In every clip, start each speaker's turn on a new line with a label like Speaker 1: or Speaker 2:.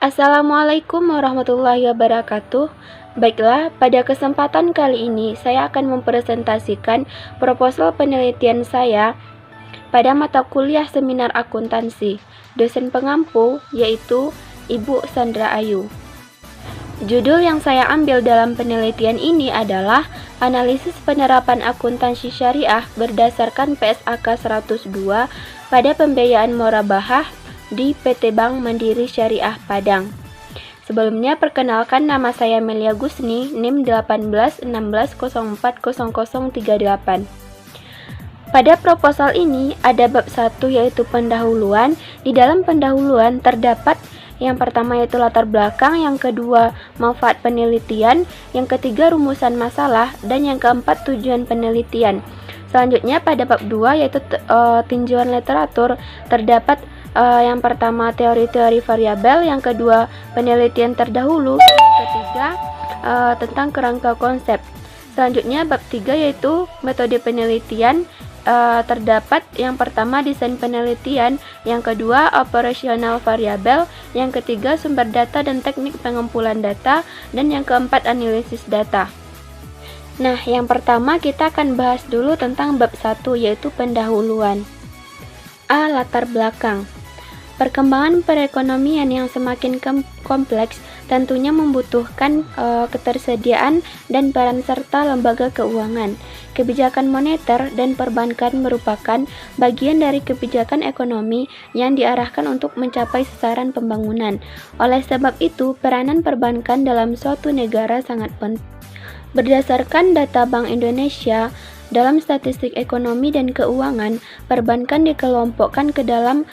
Speaker 1: Assalamualaikum warahmatullahi wabarakatuh. Baiklah, pada kesempatan kali ini saya akan mempresentasikan proposal penelitian saya pada mata kuliah seminar akuntansi. Dosen pengampu yaitu Ibu Sandra Ayu. Judul yang saya ambil dalam penelitian ini adalah Analisis Penerapan Akuntansi Syariah berdasarkan PSAK 102 pada pembiayaan murabahah di PT Bank Mandiri Syariah Padang. Sebelumnya perkenalkan, nama saya Melia Gusni, NIM 1816040038. Pada proposal ini ada bab 1 yaitu pendahuluan. Di dalam pendahuluan terdapat yang pertama yaitu latar belakang, yang kedua manfaat penelitian, yang ketiga rumusan masalah, dan yang keempat tujuan penelitian. Selanjutnya pada bab 2 yaitu tinjauan literatur terdapat yang pertama teori-teori variabel, yang kedua penelitian terdahulu, yang ketiga tentang kerangka konsep. Selanjutnya bab 3 yaitu metode penelitian, terdapat yang pertama desain penelitian, yang kedua operasional variabel, yang ketiga sumber data dan teknik pengumpulan data, dan yang keempat analisis data. Nah, yang pertama kita akan bahas dulu tentang bab 1 yaitu pendahuluan. A. Latar belakang. Perkembangan perekonomian yang semakin kompleks tentunya membutuhkan ketersediaan dan peran serta lembaga keuangan. Kebijakan moneter dan perbankan merupakan bagian dari kebijakan ekonomi yang diarahkan untuk mencapai sasaran pembangunan. Oleh sebab itu, peranan perbankan dalam suatu negara sangat penting. Berdasarkan data Bank Indonesia, dalam statistik ekonomi dan keuangan, perbankan dikelompokkan ke dalam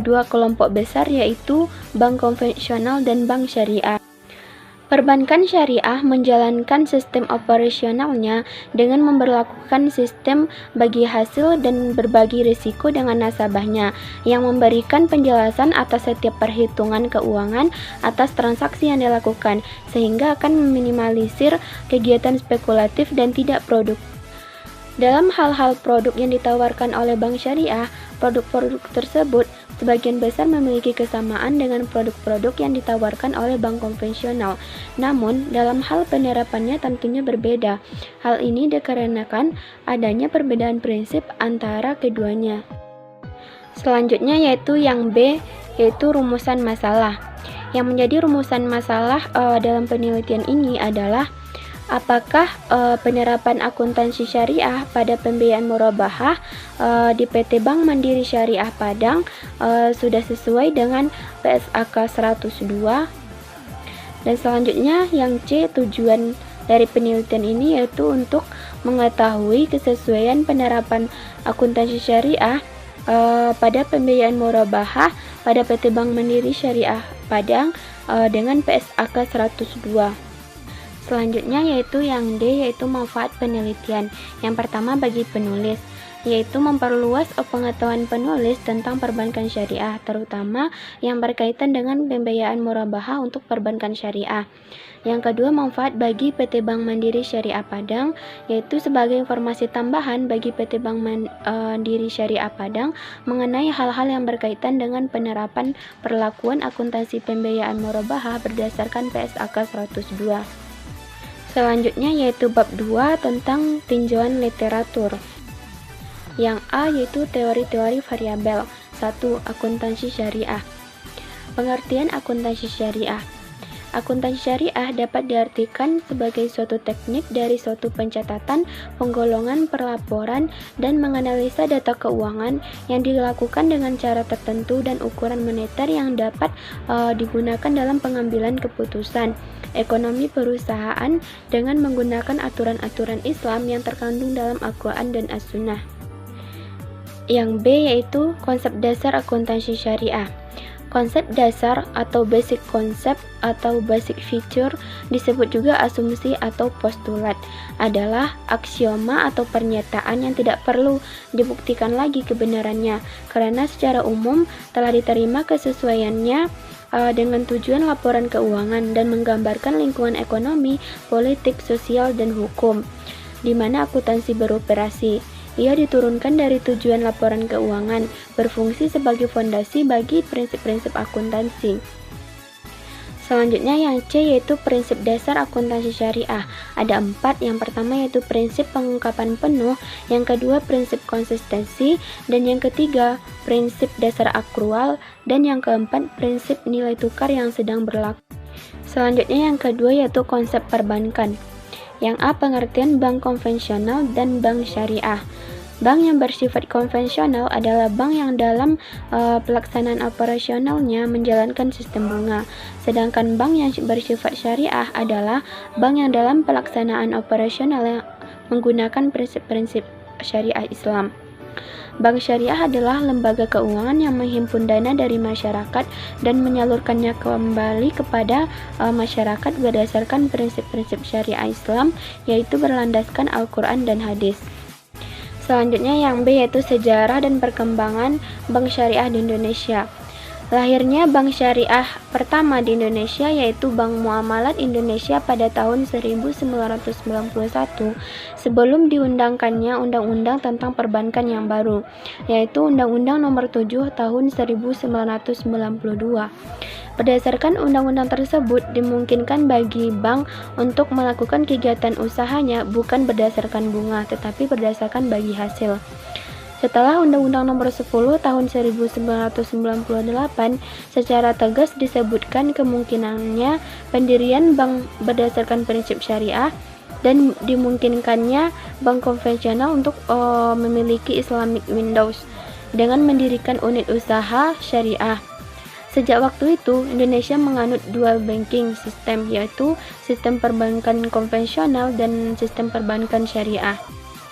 Speaker 1: dua kelompok besar yaitu bank konvensional dan bank syariah. Perbankan syariah menjalankan sistem operasionalnya dengan memberlakukan sistem bagi hasil dan berbagi risiko dengan nasabahnya, yang memberikan penjelasan atas setiap perhitungan keuangan atas transaksi yang dilakukan, sehingga akan meminimalisir kegiatan spekulatif dan tidak produktif. Dalam hal-hal produk yang ditawarkan oleh bank syariah, produk-produk tersebut sebagian besar memiliki kesamaan dengan produk-produk yang ditawarkan oleh bank konvensional. Namun, dalam hal penerapannya tentunya berbeda. Hal ini dikarenakan adanya perbedaan prinsip antara keduanya. Selanjutnya yaitu yang B, yaitu rumusan masalah. Yang menjadi rumusan masalah dalam penelitian ini adalah apakah penerapan akuntansi syariah pada pembiayaan murabahah di PT Bank Mandiri Syariah Padang sudah sesuai dengan PSAK 102. Dan selanjutnya yang C, tujuan dari penelitian ini yaitu untuk mengetahui kesesuaian penerapan akuntansi syariah pada pembiayaan murabahah pada PT Bank Mandiri Syariah Padang dengan PSAK 102. Selanjutnya yaitu yang D, yaitu manfaat penelitian. Yang pertama bagi penulis, yaitu memperluas pengetahuan penulis tentang perbankan syariah, terutama yang berkaitan dengan pembiayaan murabahah untuk perbankan syariah. Yang kedua, manfaat bagi PT Bank Mandiri Syariah Padang, yaitu sebagai informasi tambahan bagi PT Bank Mandiri Syariah Padang mengenai hal-hal yang berkaitan dengan penerapan perlakuan akuntansi pembiayaan murabahah berdasarkan PSAK 102. Selanjutnya yaitu bab 2 tentang tinjauan literatur. Yang A yaitu teori-teori variabel. 1. Akuntansi syariah. Pengertian akuntansi syariah. Akuntansi syariah dapat diartikan sebagai suatu teknik dari suatu pencatatan, penggolongan, perlaporan, dan menganalisa data keuangan yang dilakukan dengan cara tertentu dan ukuran moneter yang dapat digunakan dalam pengambilan keputusan ekonomi perusahaan dengan menggunakan aturan-aturan Islam yang terkandung dalam Al-Quran dan As-Sunnah. Yang B yaitu konsep dasar akuntansi syariah. Konsep dasar atau basic concept atau basic feature, disebut juga asumsi atau postulat, adalah aksioma atau pernyataan yang tidak perlu dibuktikan lagi kebenarannya karena secara umum telah diterima kesesuaiannya dengan tujuan laporan keuangan dan menggambarkan lingkungan ekonomi, politik, sosial, dan hukum di mana akuntansi beroperasi. Ia diturunkan dari tujuan laporan keuangan, berfungsi sebagai fondasi bagi prinsip-prinsip akuntansi. Selanjutnya yang C yaitu prinsip dasar akuntansi syariah. Ada 4, yang pertama yaitu prinsip pengungkapan penuh, yang kedua prinsip konsistensi, dan yang ketiga prinsip dasar akrual, dan yang keempat prinsip nilai tukar yang sedang berlaku. Selanjutnya yang kedua yaitu konsep perbankan. Yang A, pengertian bank konvensional dan bank syariah. Bank yang bersifat konvensional adalah bank yang dalam pelaksanaan operasionalnya menjalankan sistem bunga. Sedangkan bank yang bersifat syariah adalah bank yang dalam pelaksanaan operasionalnya menggunakan prinsip-prinsip syariah Islam. Bank syariah adalah lembaga keuangan yang menghimpun dana dari masyarakat dan menyalurkannya kembali kepada masyarakat berdasarkan prinsip-prinsip syariah Islam, yaitu berlandaskan Al-Quran dan hadis. Selanjutnya yang B yaitu sejarah dan perkembangan bank syariah di Indonesia. Lahirnya bank syariah pertama di Indonesia yaitu Bank Muamalat Indonesia pada tahun 1991 sebelum diundangkannya Undang-Undang tentang Perbankan yang baru, yaitu Undang-Undang Nomor 7 Tahun 1992. Berdasarkan undang-undang tersebut, dimungkinkan bagi bank untuk melakukan kegiatan usahanya bukan berdasarkan bunga, tetapi berdasarkan bagi hasil. Setelah Undang-Undang Nomor 10 Tahun 1998, secara tegas disebutkan kemungkinannya pendirian bank berdasarkan prinsip syariah dan dimungkinkannya bank konvensional untuk memiliki Islamic Windows dengan mendirikan unit usaha syariah. Sejak waktu itu, Indonesia menganut dual banking system, yaitu sistem perbankan konvensional dan sistem perbankan syariah.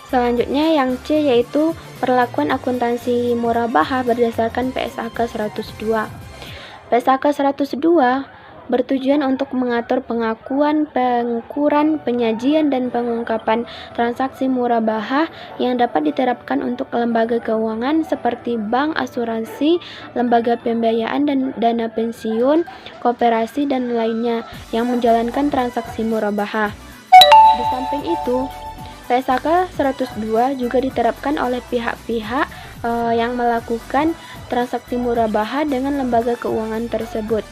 Speaker 1: Selanjutnya yang C yaitu perlakuan akuntansi murabahah berdasarkan PSAK 102. PSAK 102 bertujuan untuk mengatur pengakuan, pengukuran, penyajian, dan pengungkapan transaksi murabahah yang dapat diterapkan untuk lembaga keuangan seperti bank, asuransi, lembaga pembiayaan dan dana pensiun, koperasi, dan lainnya yang menjalankan transaksi murabahah. Di samping itu, PSAK 102 juga diterapkan oleh pihak-pihak yang melakukan transaksi murabahah dengan lembaga keuangan tersebut.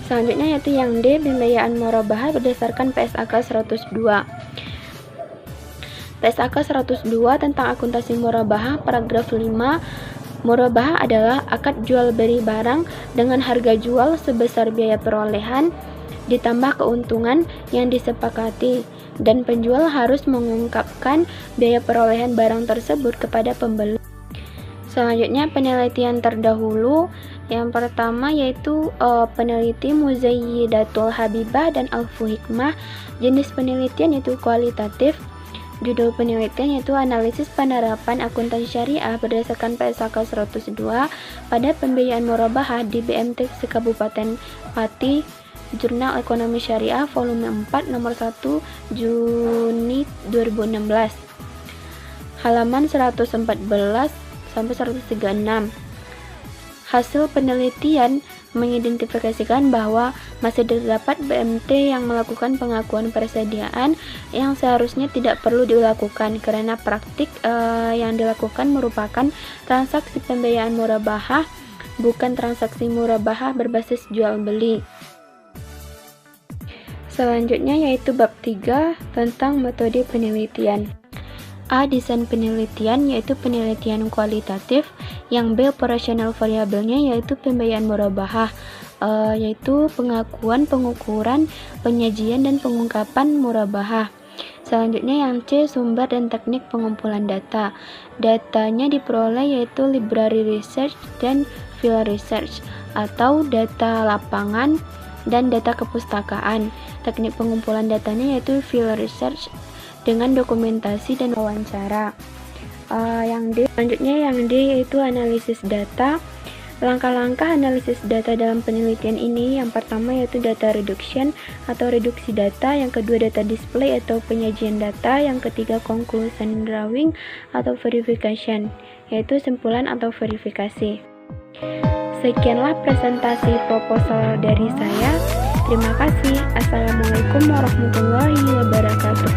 Speaker 1: Selanjutnya yaitu yang D, pembiayaan murabahah berdasarkan PSAK 102. PSAK 102 tentang akuntansi murabahah paragraf 5. Murabahah adalah akad jual beli barang dengan harga jual sebesar biaya perolehan ditambah keuntungan yang disepakati, dan penjual harus mengungkapkan biaya perolehan barang tersebut kepada pembeli. Selanjutnya penelitian terdahulu. Yang pertama yaitu peneliti Muzayyidatul Habibah dan Alfu Hikmah. Jenis penelitian yaitu kualitatif. Judul penelitian yaitu analisis penerapan akuntansi syariah berdasarkan PSAK 102 pada pembiayaan murabahah di BMT Kabupaten Pati, Jurnal Ekonomi Syariah volume 4 nomor 1 Juni 2016. Halaman 114 sampai 136. Hasil penelitian mengidentifikasikan bahwa masih terdapat BMT yang melakukan pengakuan persediaan yang seharusnya tidak perlu dilakukan karena praktik yang dilakukan merupakan transaksi pembiayaan murabahah, bukan transaksi murabahah berbasis jual beli. Selanjutnya yaitu bab 3 tentang metode penelitian. A. Desain penelitian yaitu penelitian kualitatif. Yang B. Operasional variabelnya yaitu pembiayaan murabahah, yaitu pengakuan, pengukuran, penyajian, dan pengungkapan murabahah. Selanjutnya yang C. Sumber dan teknik pengumpulan data. Datanya diperoleh yaitu library research dan field research atau data lapangan dan data kepustakaan. Teknik pengumpulan datanya yaitu field research dengan dokumentasi dan wawancara. Yang D, selanjutnya yang D yaitu analisis data. Langkah-langkah analisis data dalam penelitian ini, yang pertama yaitu data reduction atau reduksi data, yang kedua data display atau penyajian data, yang ketiga conclusion drawing atau verification, yaitu simpulan atau verifikasi. Sekianlah presentasi proposal dari saya. Terima kasih. Assalamualaikum warahmatullahi wabarakatuh.